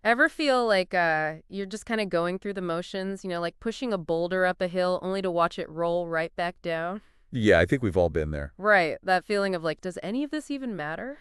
Ever feel like you're just kind of going through the motions, like pushing a boulder up a hill only to watch it roll right back down? Yeah, I think we've all been there. Right, that feeling of like, does any of this even matter?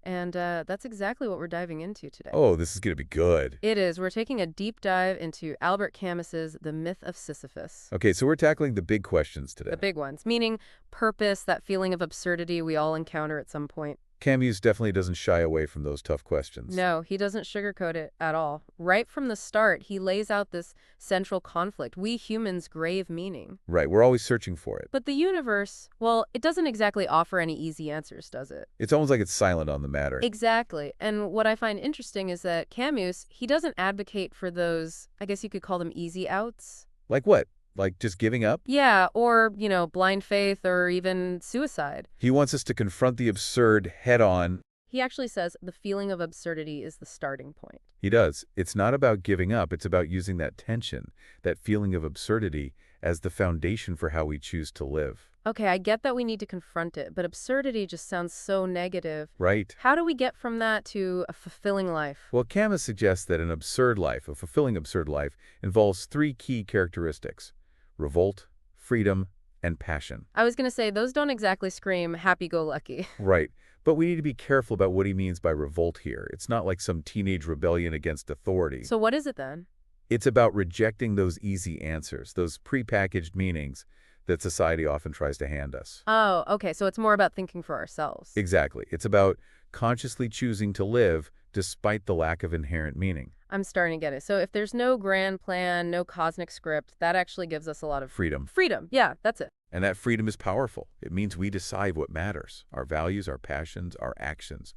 And that's exactly what we're diving into today. Oh, this is going to be good. It is. We're taking a deep dive into Albert Camus's The Myth of Sisyphus. Okay, so we're tackling the big questions The today. big ones, meaning purpose, that feeling of absurdity we all encounter at some point. Camus definitely doesn't shy away from those tough questions. No, he doesn't sugarcoat it at all. Right from the start, he lays out this central conflict, we humans' grave meaning. Right, we're always searching for it. But the universe, well, it doesn't exactly offer any easy answers, does it? It's almost like it's silent on the matter. Exactly. And what I find interesting is that Camus, he doesn't advocate for those, I guess you could call them easy outs. Like what? Like just giving up? Yeah, or, blind faith or even suicide. He wants us to confront the absurd head on. He actually says the feeling of absurdity is the starting point. He does. It's not about giving up. It's about using that tension, that feeling of absurdity, as the foundation for how we choose to live. Okay, I get that we need to confront it, but absurdity just sounds so negative. Right? How do we get from that to a fulfilling life? Well, Camus suggests that an absurd life, a fulfilling absurd life, involves three key characteristics: revolt, freedom, and passion. I was going to say, those don't exactly scream happy-go-lucky. Right. But we need to be careful about what he means by revolt here. It's not like some teenage rebellion against authority. So what is it then? It's about rejecting those easy answers, those prepackaged meanings that society often tries to hand us. Oh, okay, so it's more about thinking for ourselves. Exactly. It's about consciously choosing to live despite the lack of inherent meaning. I'm starting to get it. So if there's no grand plan, no cosmic script, that actually gives us a lot of Freedom. freedom. Yeah, that's it. And that freedom is powerful. It means we decide what matters: our values, our passions, our actions.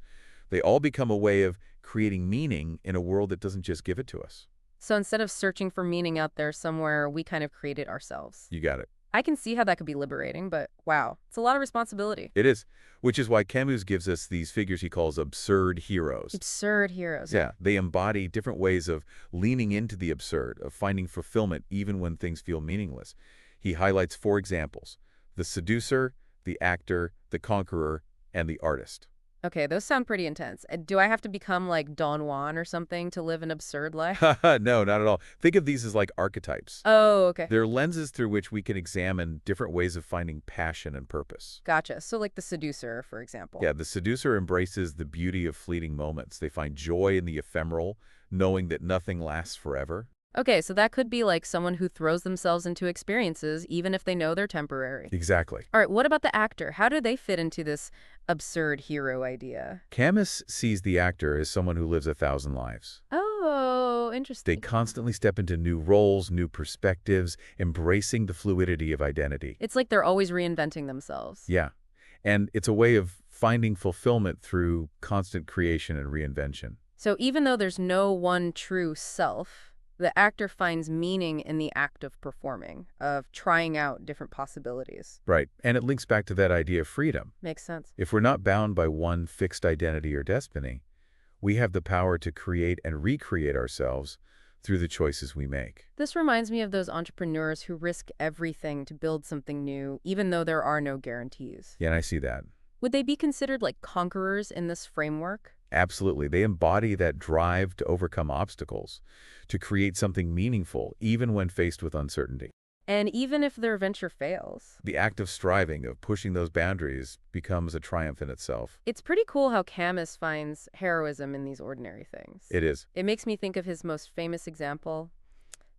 They all become a way of creating meaning in a world that doesn't just give it to us. So instead of searching for meaning out there somewhere, we kind of create it ourselves. You got it. I can see how that could be liberating, but wow, it's a lot of responsibility. It is, which is why Camus gives us these figures he calls absurd heroes. Absurd heroes. Yeah, they embody different ways of leaning into the absurd, of finding fulfillment even when things feel meaningless. He highlights four examples: the seducer, the actor, the conqueror, and the artist. Okay, those sound pretty intense. Do I have to become like Don Juan or something to live an absurd life? No, not at all. Think of these as like archetypes. Oh, okay. They're lenses through which we can examine different ways of finding passion and purpose. Gotcha. So like the seducer, for example. Yeah, the seducer embraces the beauty of fleeting moments. They find joy in the ephemeral, knowing that nothing lasts forever. Okay, so that could be like someone who throws themselves into experiences even if they know they're temporary. Exactly. All right, what about the actor? How do they fit into this absurd hero idea? Camus sees the actor as someone who lives 1,000 lives. Oh, They interesting. constantly step into new roles, new perspectives, embracing the fluidity of identity. It's like they're always reinventing themselves. Yeah. And it's a way of finding fulfillment through constant creation and reinvention. So even though there's no one true self, the actor finds meaning in the act of performing, of trying out different possibilities. Right. And it links back to that idea of freedom. Makes sense. If we're not bound by one fixed identity or destiny, we have the power to create and recreate ourselves through the choices we make. This reminds me of those entrepreneurs who risk everything to build something new, even though there are no guarantees. Yeah, and I see that. Would they be considered like conquerors in this framework? Absolutely. They embody that drive to overcome obstacles, to create something meaningful, even when faced with uncertainty. And even if their venture fails. The act of striving, of pushing those boundaries, becomes a triumph in itself. It's pretty cool how Camus finds heroism in these ordinary things. It is. It makes me think of his most famous example,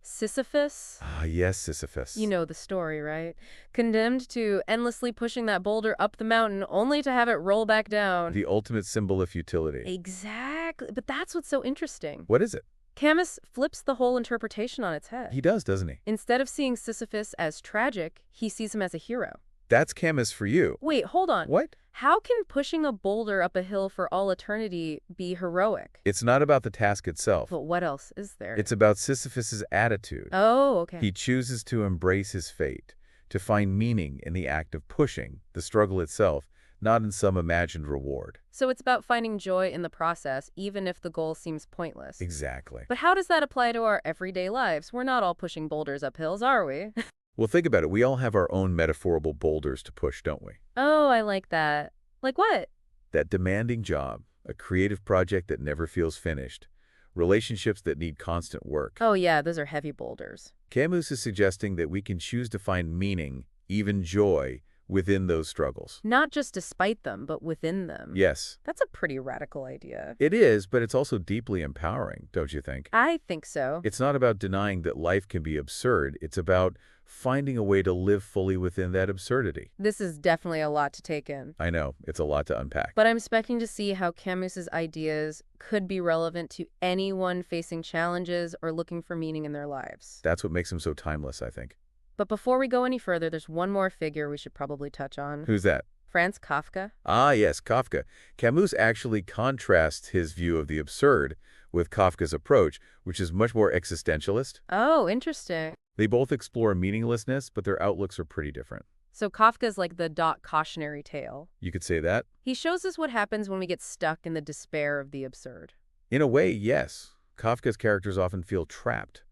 Sisyphus. Ah, yes, Sisyphus. You know the story, right? Condemned to endlessly pushing that boulder up the mountain only to have it roll back down. The ultimate symbol of futility. Exactly. But that's what's so interesting. What is it? Camus flips the whole interpretation on its head. He does, doesn't he? Instead of seeing Sisyphus as tragic, he sees him as a hero. That's Camus for you. Wait, hold on. What? How can pushing a boulder up a hill for all eternity be heroic? It's not about the task itself. But what else is there? It's about Sisyphus's attitude. Oh, okay. He chooses to embrace his fate, to find meaning in the act of pushing, the struggle itself, not in some imagined reward. So it's about finding joy in the process, even if the goal seems pointless. Exactly. But how does that apply to our everyday lives? We're not all pushing boulders up hills, are we? Well, think about it. We all have our own metaphorical boulders to push, don't we? Oh, I like that. Like what? That demanding job, a creative project that never feels finished, relationships that need constant work. Oh yeah, those are heavy boulders. Camus is suggesting that we can choose to find meaning, even joy, within those struggles. Not just despite them, but within them. Yes, That's a pretty radical idea. it is, but it's also deeply empowering, don't you think? I think so. It's not about denying that life can be absurd. It's about finding a way to live fully within that absurdity. This is definitely a lot to take in. I know, it's a lot to unpack. But I'm expecting to see how Camus's ideas could be relevant to anyone facing challenges or looking for meaning in their lives. That's what makes him so timeless, I think. But before we go any further, there's one more figure we should probably touch on. Who's that? Franz Kafka. Ah, yes, Kafka. Camus actually contrasts his view of the absurd with Kafka's approach, which is much more existentialist. Oh, interesting. They both explore meaninglessness, but their outlooks are pretty different. So Kafka's like the cautionary tale. You could say that? He shows us what happens when we get stuck in the despair of the absurd. In a way, yes. Kafka's characters often feel trapped,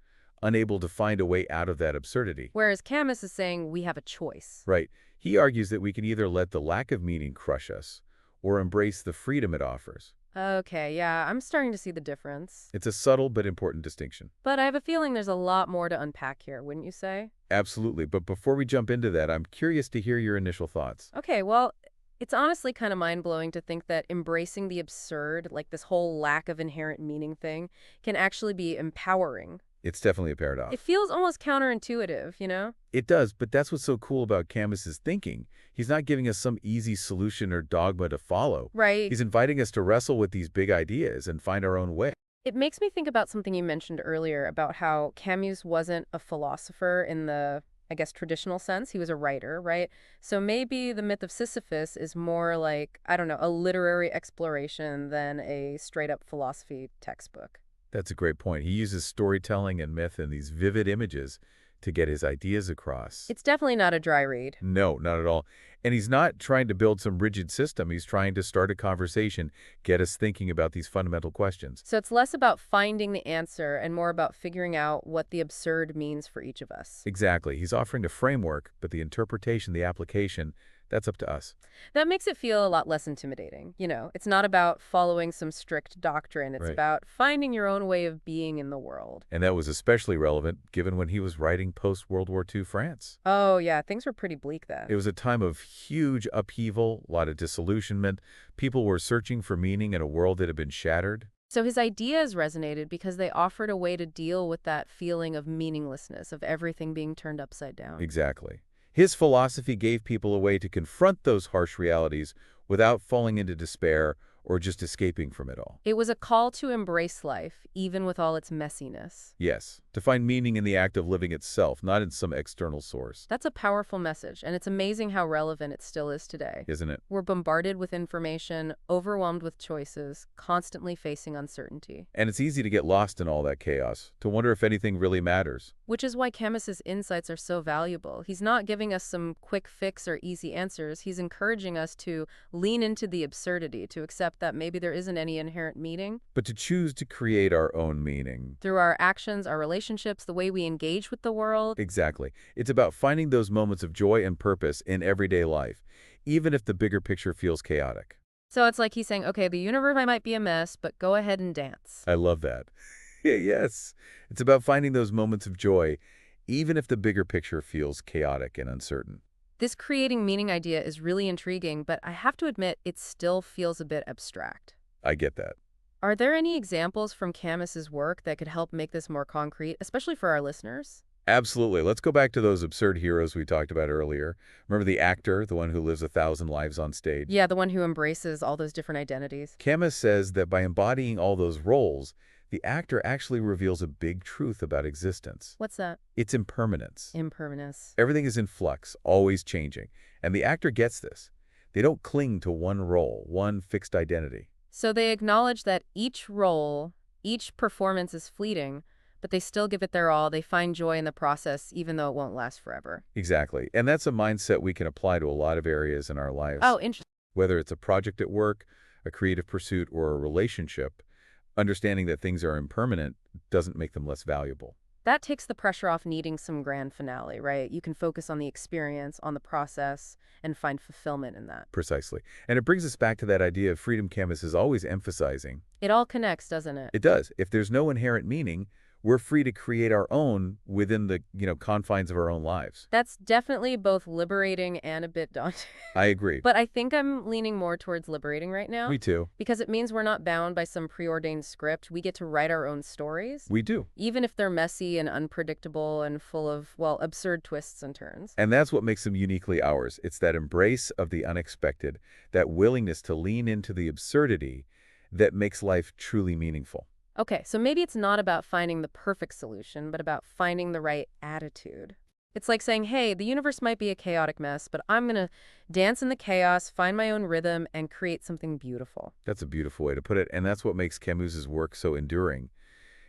unable to find a way out of that absurdity. Whereas Camus is saying we have a choice. Right. He argues that we can either let the lack of meaning crush us or embrace the freedom it offers. Okay, yeah, I'm starting to see the difference. It's a subtle but important distinction. But I have a feeling there's a lot more to unpack here, wouldn't you say? Absolutely. But before we jump into that, I'm curious to hear your initial thoughts. Okay, well, it's honestly kind of mind-blowing to think that embracing the absurd, like this whole lack of inherent meaning thing, can actually be empowering. It's definitely a paradox. It feels almost counterintuitive, you know? It does, but that's what's so cool about Camus's thinking. He's not giving us some easy solution or dogma to follow. Right. He's inviting us to wrestle with these big ideas and find our own way. It makes me think about something you mentioned earlier about how Camus wasn't a philosopher in the, I guess, traditional sense. He was a writer, right? So maybe the Myth of Sisyphus is more like, I don't know, a literary exploration than a straight-up philosophy textbook. That's a great point. He uses storytelling and myth and these vivid images to get his ideas across. It's definitely not a dry read. No, not at all. And he's not trying to build some rigid system. He's trying to start a conversation, get us thinking about these fundamental questions. So it's less about finding the answer and more about figuring out what the absurd means for each of us. Exactly. He's offering a framework, but the interpretation, the application, that's up to us. That makes it feel a lot less intimidating. You know, it's not about following some strict doctrine. It's Right. about finding your own way of being in the world. And that was especially relevant given when he was writing post-World War II France. Oh, yeah, things were pretty bleak then. It was a time of huge upheaval, a lot of disillusionment. People were searching for meaning in a world that had been shattered. So his ideas resonated because they offered a way to deal with that feeling of meaninglessness, of everything being turned upside down. Exactly. His philosophy gave people a way to confront those harsh realities without falling into despair or just escaping from it all. It was a call to embrace life, even with all its messiness. Yes, to find meaning in the act of living itself, not in some external source. That's a powerful message, and it's amazing how relevant it still is today. Isn't it? We're bombarded with information, overwhelmed with choices, constantly facing uncertainty. And it's easy to get lost in all that chaos, to wonder if anything really matters. Which is why Camus's insights are so valuable. He's not giving us some quick fix or easy answers. He's encouraging us to lean into the absurdity, to accept that maybe there isn't any inherent meaning. But to choose to create our own meaning. Through our actions, our relationships, the way we engage with the world. Exactly. It's about finding those moments of joy and purpose in everyday life, even if the bigger picture feels chaotic. So it's like he's saying, okay, the universe might be a mess, but go ahead and dance. I love that. Yes. It's about finding those moments of joy, even if the bigger picture feels chaotic and uncertain. This creating meaning idea is really intriguing, but I have to admit it still feels a bit abstract. I get that. Are there any examples from Camus's work that could help make this more concrete, especially for our listeners? Absolutely. Let's go back to those absurd heroes we talked about earlier. Remember the actor, the one who lives 1,000 lives on stage? Yeah, the one who embraces all those different identities. Camus says that by embodying all those roles, the actor actually reveals a big truth about existence. What's that? It's impermanence. Impermanence. Everything is in flux, always changing. And the actor gets this. They don't cling to one role, one fixed identity. So they acknowledge that each role, each performance is fleeting, but they still give it their all. They find joy in the process, even though it won't last forever. Exactly. And that's a mindset we can apply to a lot of areas in our lives. Oh, interesting. Whether it's a project at work, a creative pursuit, or a relationship, understanding that things are impermanent doesn't make them less valuable. That takes the pressure off needing some grand finale, right? You can focus on the experience, on the process, and find fulfillment in that. Precisely. And it brings us back to that idea of freedom Camus is always emphasizing. It all connects, doesn't it? It does. If there's no inherent meaning, we're free to create our own within the, confines of our own lives. That's definitely both liberating and a bit daunting. I agree. But I think I'm leaning more towards liberating right now Me too. because it means we're not bound by some preordained script. We get to write our own stories, We do. even if they're messy and unpredictable and full of, well, absurd twists and turns. And that's what makes them uniquely ours. It's that embrace of the unexpected, that willingness to lean into the absurdity that makes life truly meaningful. Okay, so maybe it's not about finding the perfect solution, but about finding the right attitude. It's like saying, hey, the universe might be a chaotic mess, but I'm going to dance in the chaos, find my own rhythm, and create something beautiful. That's a beautiful way to put it, and that's what makes Camus's work so enduring.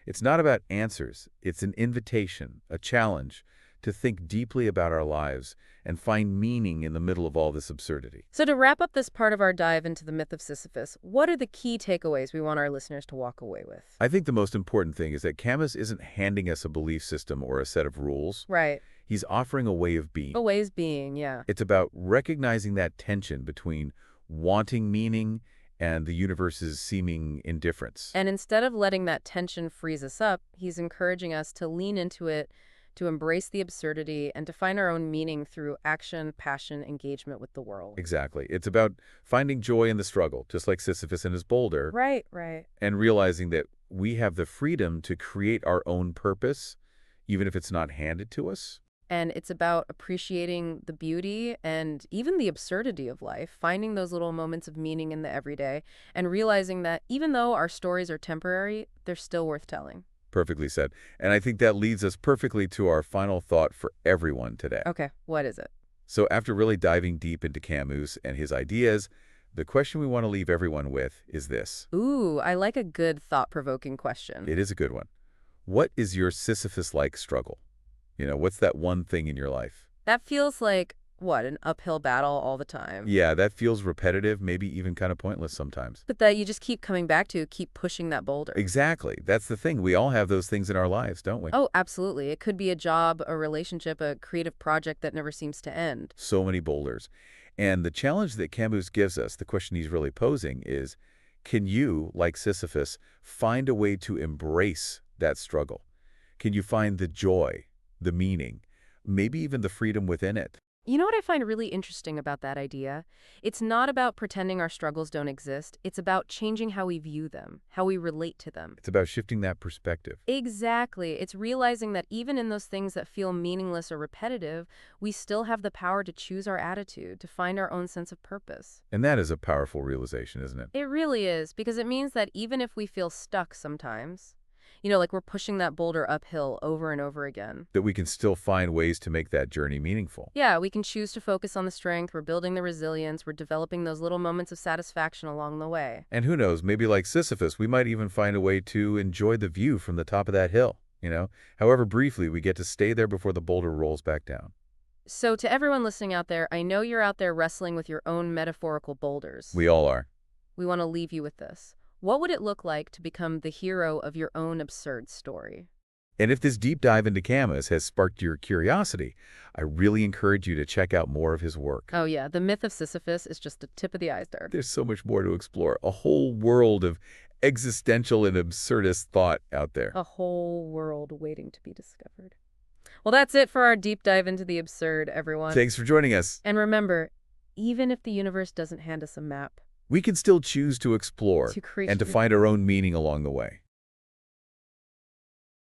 It's not about answers. It's an invitation, a challenge to think deeply about our lives and find meaning in the middle of all this absurdity. So to wrap up this part of our dive into the myth of Sisyphus, what are the key takeaways we want our listeners to walk away with? I think the most important thing is that Camus isn't handing us a belief system or a set of rules. Right. He's offering a way of being. A ways being, yeah. It's about recognizing that tension between wanting meaning and the universe's seeming indifference. And instead of letting that tension freeze us up, he's encouraging us to lean into it, to embrace the absurdity, and to find our own meaning through action, passion, engagement with the world. Exactly. It's about finding joy in the struggle, just like Sisyphus and his boulder, Right, right. and realizing that we have the freedom to create our own purpose, even if it's not handed to us. And it's about appreciating the beauty and even the absurdity of life, finding those little moments of meaning in the everyday, and realizing that even though our stories are temporary, they're still worth telling. Perfectly said. And I think that leads us perfectly to our final thought for everyone today. Okay, what is it? So after really diving deep into Camus and his ideas, the question we want to leave everyone with is this. Ooh, I like a good thought-provoking question. It is a good one. What is your Sisyphus-like struggle? What's that one thing in your life? That feels like, what, an uphill battle all the time. Yeah, that feels repetitive, maybe even kind of pointless sometimes. But that you just keep coming back to, keep pushing that boulder. Exactly. That's the thing. We all have those things in our lives, don't we? Oh, absolutely. It could be a job, a relationship, a creative project that never seems to end. So many boulders. And the challenge that Camus gives us, the question he's really posing is, can you, like Sisyphus, find a way to embrace that struggle? Can you find the joy, the meaning, maybe even the freedom within it? You know what I find really interesting about that idea? It's not about pretending our struggles don't exist. It's about changing how we view them, how we relate to them. It's about shifting that perspective. Exactly. It's realizing that even in those things that feel meaningless or repetitive, we still have the power to choose our attitude, to find our own sense of purpose. And that is a powerful realization, isn't it? It really is, because it means that even if we feel stuck sometimes, like we're pushing that boulder uphill over and over again. That we can still find ways to make that journey meaningful. Yeah, we can choose to focus on the strength, we're building the resilience, we're developing those little moments of satisfaction along the way. And who knows, maybe like Sisyphus, we might even find a way to enjoy the view from the top of that hill. However briefly, we get to stay there before the boulder rolls back down. So to everyone listening out there, I know you're out there wrestling with your own metaphorical boulders. We all are. We want to leave you with this. What would it look like to become the hero of your own absurd story? And if this deep dive into Camus has sparked your curiosity, I really encourage you to check out more of his work. Oh yeah, the myth of Sisyphus is just the tip of the iceberg. There's so much more to explore, a whole world of existential and absurdist thought out there. A whole world waiting to be discovered. Well, that's it for our deep dive into the absurd, everyone. Thanks for joining us. And remember, even if the universe doesn't hand us a map, We can still choose to explore to create and to find our own meaning along the way.